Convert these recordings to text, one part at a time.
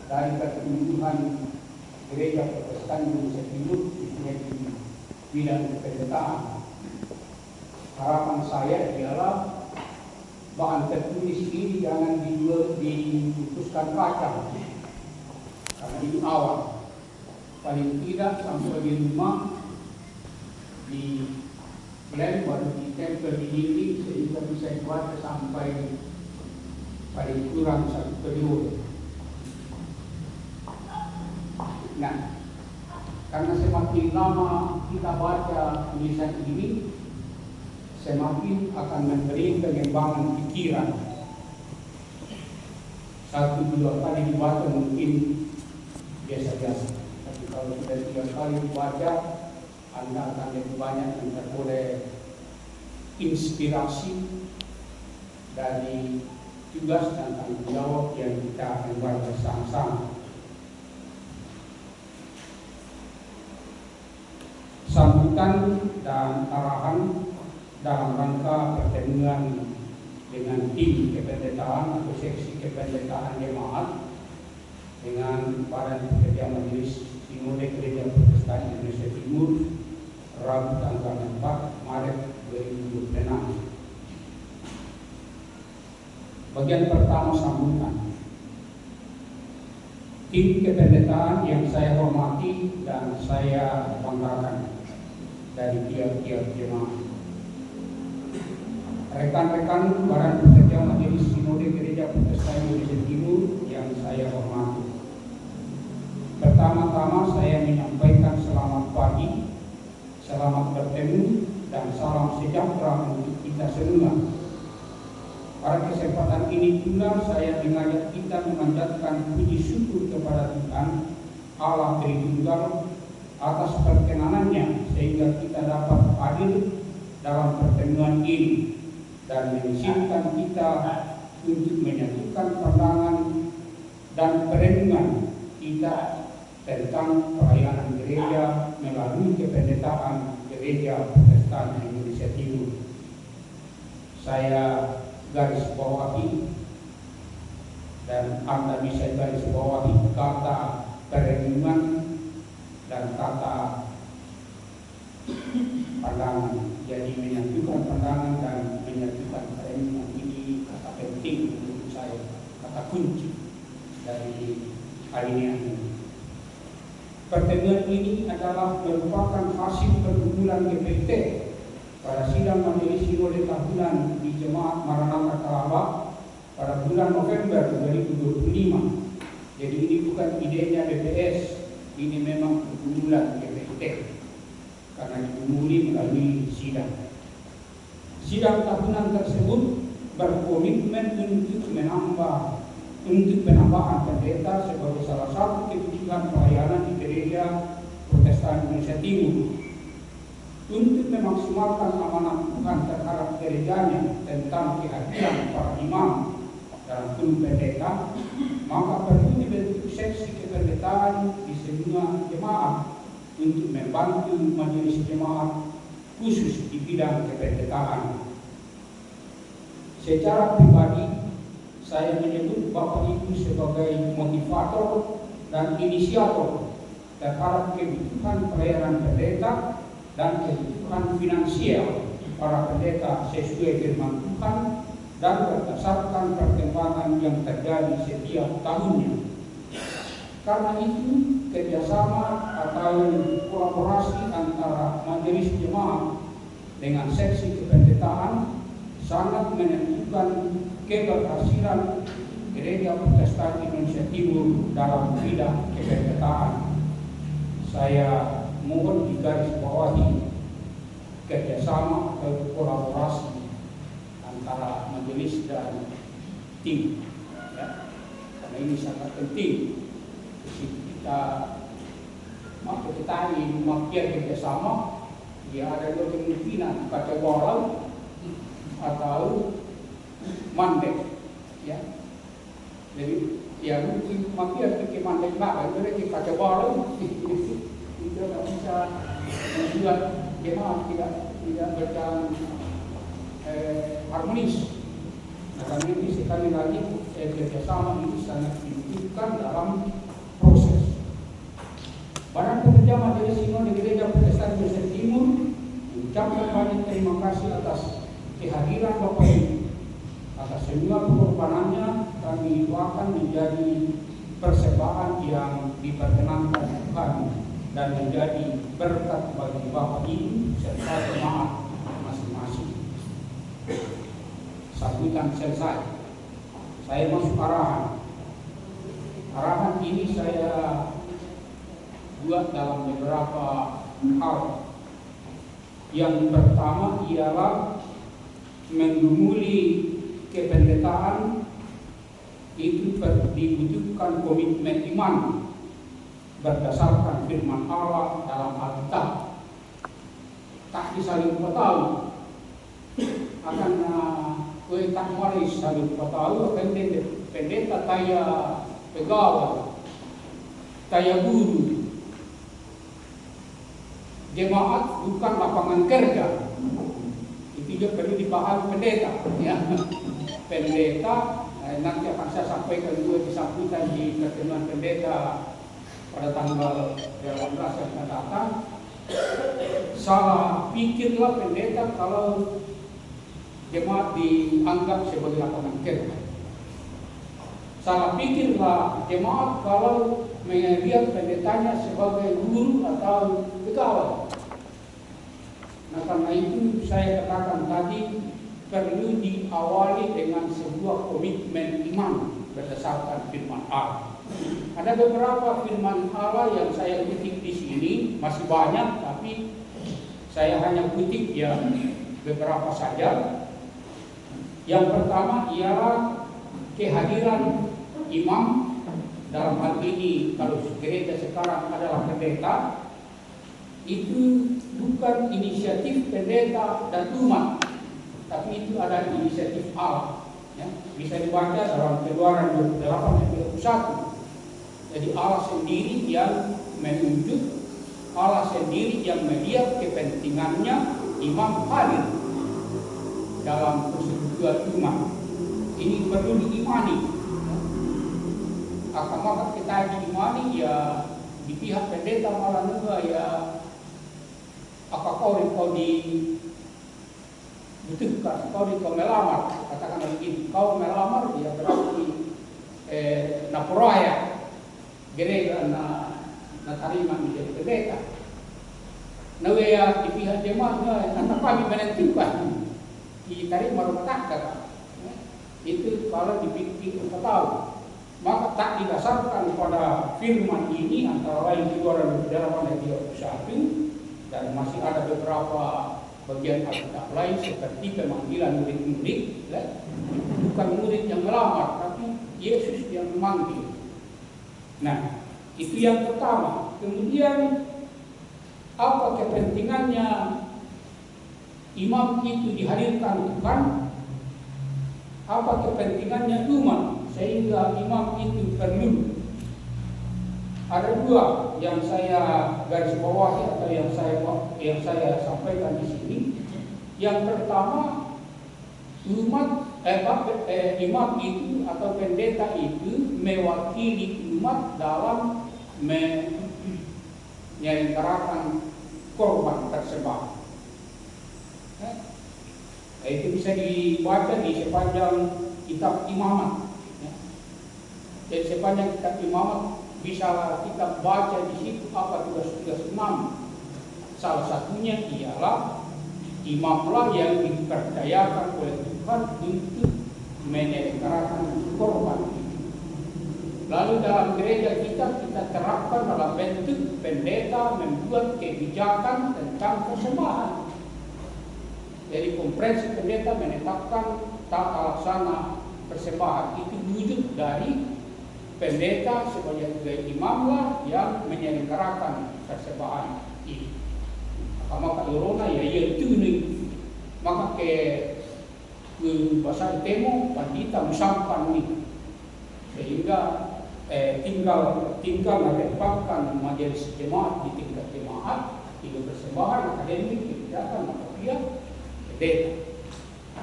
dari keseluruhan gereja Protestan Indonesia Timur khususnya di bidang kependetaan. Harapan saya ialah bahan tertulis ini jangan diputuskan kaca, karena ini awal. Paling tidak sampai di rumah di plan baru ditempel di dinding sehingga bisa dibaca sampai paling kurang satu periode. Nah, karena semakin lama kita baca tulisan ini, semakin akan memberi pengembangan pikiran. 1-2 kali dibaca mungkin biasa-biasa, tapi kalau sudah 3 kali dibaca, Anda akan lebih banyak memperoleh inspirasi dari tugas dan tanggung jawab yang kita emban bersama-sama. Sambutan dan arahan dalam rangka pertemuan dengan tim kependetaan atau seksi kependetaan jemaat dengan para pekerja Majelis Sinode Gereja Protestan Indonesia Timur Rabu tanggal 4 Maret 2026. Bagian pertama sambutan. Tim kependetaan yang saya hormati dan saya banggakan dari tiap-tiap jemaat. Rekan-rekan para pekerja Majelis Sinode Gereja Protestan Indonesia Timur yang saya hormati. Pertama-tama saya menyampaikan selamat pagi, selamat bertemu, dan salam sejahtera untuk kita semua. Pada kesempatan ini pula saya mengajak kita memanjatkan puji syukur kepada Tuhan Allah Tritunggal atas perkenanannya sehingga kita dapat hadir dalam pertemuan ini dan mengizinkan kita untuk menyatukan pandangan dan perenungan kita tentang pelayanan gereja melalui kependetaan Gereja Protestan Indonesia Timur. Saya garis bawahi dan Anda bisa garis bawahi kata perenungan dan kata pandangan. Jadi menyatukan pandangan dan menyatukan perenungan ini kata penting untuk saya, kata kunci dari alinea ini. Pertemuan ini adalah merupakan hasil perkumpulan GPT pada sidang Majelis Sinode tahunan di Jemaat Maranatha Kalabak pada bulan November 2025. Jadi ini bukan idenya BPS, ini memang perkumpulan GPT karena dimulai melalui sidang. Sidang tahunan tersebut berkomitmen untuk penambahan pendeta sebagai salah satu kebutuhan pelayanan di Gereja Protestan Indonesia Timur. Untuk memaksimalkan amanah Tuhan terhadap gerejanya tentang kehadiran para imam dalam penuh pendeta, maka perlu dibentuk seksi kependetaan di semua jemaat untuk membantu majelis jemaat khusus di bidang kependetaan. Secara pribadi, saya menyebut Bapak Ibu sebagai motivator dan inisiator terhadap kebutuhan pelayanan pendeta dan kebutuhan finansial para pendeta sesuai firman Tuhan dan berdasarkan perkembangan yang terjadi setiap tahunnya. Karena itu, kerjasama atau kolaborasi antara majelis jemaat dengan seksi kependetaan sangat menentukan keberhasilan Gereja Protestan Indonesia Timur dalam bidang kependetaan. Saya mohon digarisbawahi kerjasama atau kolaborasi antara majelis dan tim, ya, karena ini sangat penting. Kita ini makin kerjasama, dia ada dua kemungkinan, kata walau atau mandek, ya. Jadi ya mungkin makin ke mandek lah, jadi kata walau itu tidak bisa membuat jemaat tidak berjalan harmonis. Nah, karena ini sekali lagi kerjasama ini sangat penting. bukan dalam proses. Para pekerja Majelis Sinode Gereja Protestan Indonesia Timur mengucapkan banyak terima kasih atas kehadiran Bapak Ibu, atas semua pengorbanannya. Kami doakan menjadi persembahan yang diperkenankan Tuhan dan menjadi berkat bagi Bapak Ibu serta jemaat masing-masing. Sambutan selesai. Saya masuk arahan. Arahan ini saya buat dalam beberapa hal. Yang pertama ialah menggumuli kependetaan itu dibutuhkan komitmen iman berdasarkan firman Allah dalam Alkitab. Tak disaling tahu akan kue tak mulai saling tahu akan pendeta kaya pegawai, kaya guru. Jemaat bukan lapangan kerja. Itu juga perlu dipahami pendeta. Ya. Pendeta nanti akan saya sampaikan juga di sambutan di pertemuan pendeta pada tanggal 18 yang akan datang. Salah pikirlah pendeta kalau jemaat dianggap sebagai lapangan kerja. Salah pikirlah jemaat kalau melihat pendetanya sebagai guru atau pegawai. Nah, karena itu saya katakan tadi perlu diawali dengan sebuah komitmen iman berdasarkan firman Allah. Ada beberapa firman Allah yang saya kutip di sini, masih banyak, tapi saya hanya kutip ya beberapa saja. Yang pertama ialah kehadiran imam, dalam hal ini kalau gereja sekarang adalah pendeta, itu bukan inisiatif pendeta dan umat, tapi itu ada inisiatif Allah. Ya, bisa dibaca dalam Keluaran 28 ayat 31. Jadi Allah sendiri yang menunjuk, Allah sendiri yang melihat kepentingannya imam hadir dalam persetujuan umat. Ini perlu diimani. Maka kita diimani ya di pihak pendeta malah juga ya apakah kau dibutuhkan, kau melamar, katakan begini, kau melamar ya berarti napuraya gereja na terima menjadi pendeta. Nah ya di pihak jemaat kata kami menentukan diterima rumah tangga. Itu kalau dipikir tahu. Maka tak didasarkan pada firman ini antara lain Keluaran 28 ayat 31 dan masih ada beberapa bagian Alkitab lain seperti pemanggilan murid-murid, bukan murid yang melamar tapi Yesus yang memanggil. Nah, itu yang pertama. Kemudian apa kepentingannya imam itu dihadirkan Tuhan? Apa kepentingannya umat sehingga imam itu perlu? Ada dua yang saya garis bawahi atau yang saya sampaikan di sini. Yang pertama, imam itu atau pendeta itu mewakili umat dalam menyelenggarakan korban persembahan. Itu bisa dibaca di sepanjang kitab Imamat. Jadi sepanjang kitab Imamat bisa kita baca di situ apa tugas-tugas imam. Salah satunya ialah imamlah yang dipercayakan oleh Tuhan untuk menyelenggarakan korban. Lalu dalam gereja kita terapkan dalam bentuk pendeta membuat kebijakan tentang persembahan. Jadi konferensi pendeta menetapkan tata laksana persembahan. Itu wujud dari pendeta sebagai imamlah yang menyelenggarakan persembahan ini. Maka corona ya itu nih. Maka ke bahasa temo pandita musampan nih. Sehingga tinggal menetapkan majelis jemaat di tingkat jemaat, tinggal persembahan akademik kebijakan maka dia pendeta.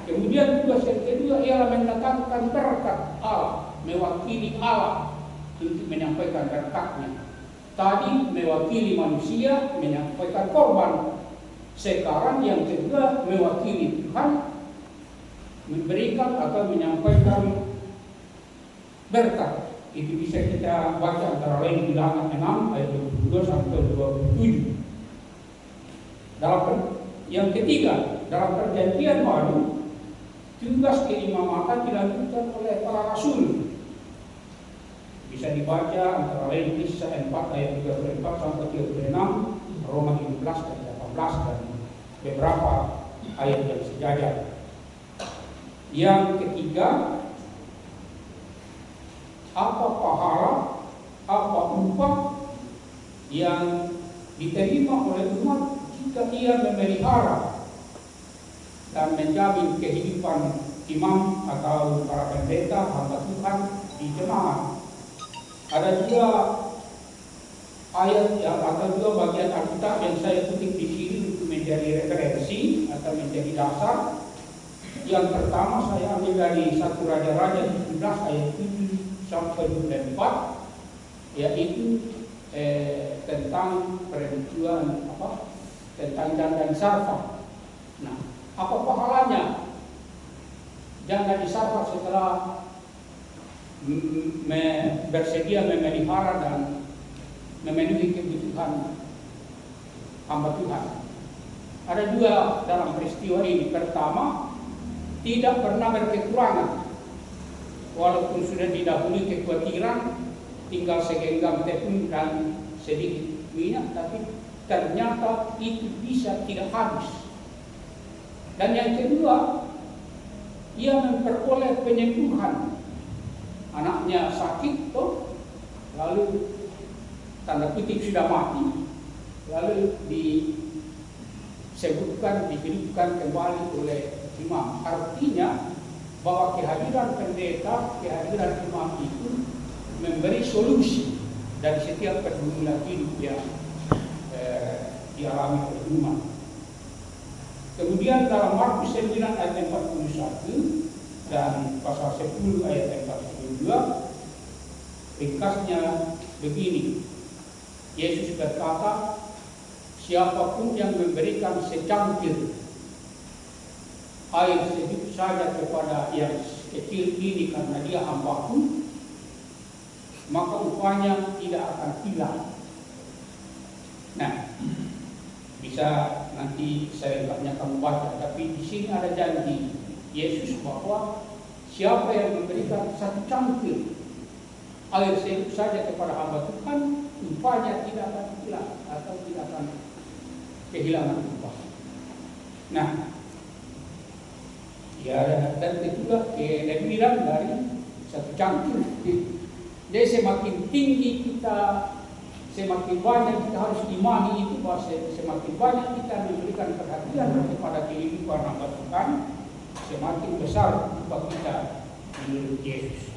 Kemudian tugas yang kedua ialah mendatangkan berkat Allah, mewakili Allah untuk menyampaikan berkatnya. Tadi mewakili manusia menyampaikan korban. Sekarang yang kedua mewakili Tuhan memberikan atau menyampaikan berkat. Itu bisa kita baca antara lain di Bilangan 6 ayat 22 sampai 27. Yang ketiga, dalam perjanjian baru, tugas keimamatan dilanjutkan oleh para rasul. Bisa dibaca antara lain Kisah 4 ayat 34 sampai 36, Roma 15 dan 18 dan beberapa ayat yang sejajar. Yang ketiga, apa pahala, apa upah yang diterima oleh umat jika ia memelihara dan menjamin kehidupan imam atau para pendeta hamba Tuhan di jemaat. Ada juga ayat yang atau dua bagian Alkitab yang saya kutip di sini untuk menjadi referensi atau menjadi dasar. Yang pertama saya ambil dari 1 Raja-Raja 17 ayat 7 sampai 24, yaitu tentang perempuan tentang janda di Sarfat. Nah, apa pahalanya janda di Sarfat setelah bersedia memelihara dan memenuhi kebutuhan hamba Tuhan? Ada dua dalam peristiwa ini. Pertama, tidak pernah berkekurangan, walaupun sudah didahului kekhawatiran tinggal segenggam tepung dan sedikit minyak, tapi ternyata itu bisa tidak habis. Dan yang kedua, ia memperoleh penyembuhan. Anaknya sakit toh, lalu tanda kutip sudah mati, lalu disebutkan, dihidupkan kembali oleh imam. Artinya bahwa kehadiran pendeta, kehadiran imam itu memberi solusi dari setiap pergumulan hidup yang dialami oleh umat. Kemudian dalam Markus 9 ayat 41 dan pasal 10 ayat 42, ringkasnya begini. Yesus berkata, siapapun yang memberikan secangkir air sejuk saja kepada yang kecil ini karena dia hambaku, maka upahnya tidak akan hilang. Nah, bisa nanti saya lengkapnya kamu baca, tapi di sini ada janji Yesus bahwa siapa yang memberikan satu cangkir air sejuk saja kepada hamba Tuhan, upahnya tidak akan hilang atau tidak akan kehilangan upah. Nah, ya, dan kedua kelebihan dari satu cangkir. Jadi semakin tinggi kita, semakin banyak kita harus imani itu, bahwa semakin banyak kita memberikan perhatian kepada kehidupan hamba Tuhan, semakin besar upah kita menurut Yesus.